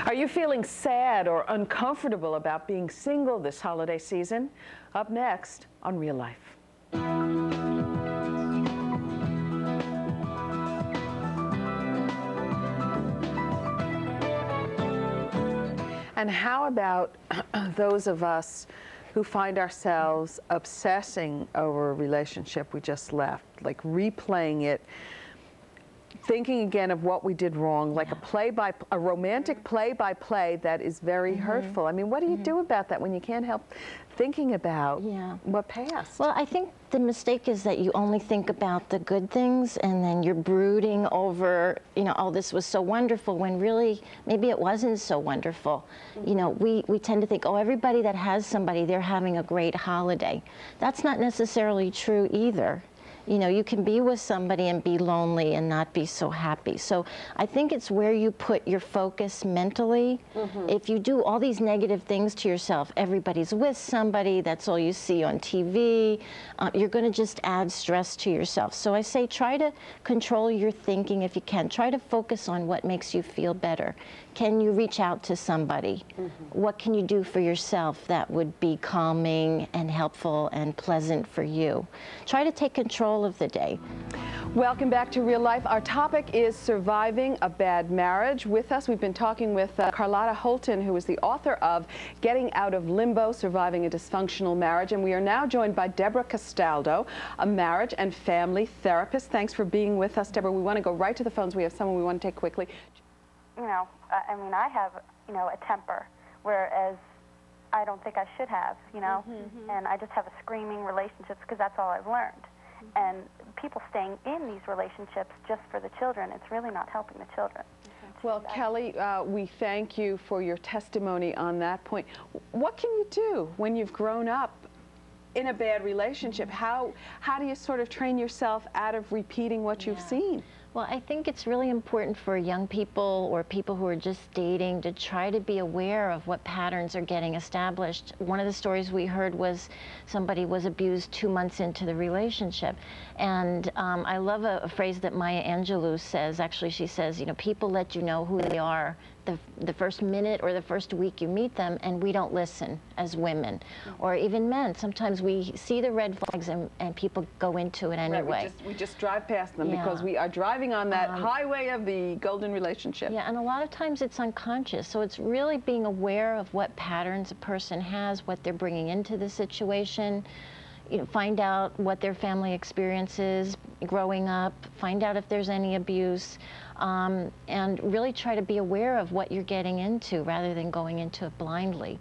Are you feeling sad or uncomfortable about being single this holiday season? Up next on Real Life. And how about those of us who find ourselves obsessing over a relationship we just left, like replaying it, thinking again of what we did wrong, like a romantic play-by-play that is very hurtful. I mean, what do you do about that when you can't help thinking about what passed? Well, I think the mistake is that you only think about the good things and then you're brooding over, you know, oh, this was so wonderful, when really maybe it wasn't so wonderful. You know, we tend to think, oh, everybody that has somebody, they're having a great holiday. That's not necessarily true either. You know, you can be with somebody and be lonely and not be so happy. So I think it's where you put your focus mentally. If you do all these negative things to yourself, everybody's with somebody, that's all you see on TV, you're going to just add stress to yourself. So I say try to control your thinking if you can. Try to focus on what makes you feel better. Can you reach out to somebody? What can you do for yourself that would be calming and helpful and pleasant for you? Try to take control of the day. Welcome back to Real Life. Our topic is surviving a bad marriage. With us, we've been talking with Carlotta Holton, who is the author of Getting Out of Limbo, Surviving a Dysfunctional Marriage. And we are now joined by Debra Castaldo, a marriage and family therapist. Thanks for being with us, Debra. We want to go right to the phones. We have someone we want to take quickly. You know, I mean, I have, you know, a temper, whereas I don't think I should have, you know, and I just have a screaming relationships because that's all I've learned. And people staying in these relationships just for the children, it's really not helping the children. Well, Kelly, we thank you for your testimony on that point. What can you do when you've grown up in a bad relationship? How do you sort of train yourself out of repeating what you've seen? Well, I think it's really important for young people or people who are just dating to try to be aware of what patterns are getting established. One of the stories we heard was somebody was abused 2 months into the relationship. And I love a phrase that Maya Angelou says. Actually, she says, you know, people let you know who they are the first minute or the first week you meet them, and we don't listen as women. Or even men. Sometimes we see the red flags and people go into it anyway. Right, we just drive past them because we are driving on that highway of the golden relationship. Yeah, and a lot of times it's unconscious. So it's really being aware of what patterns a person has, what they're bringing into the situation. You know, find out what their family experience is growing up, find out if there's any abuse, and really try to be aware of what you're getting into rather than going into it blindly.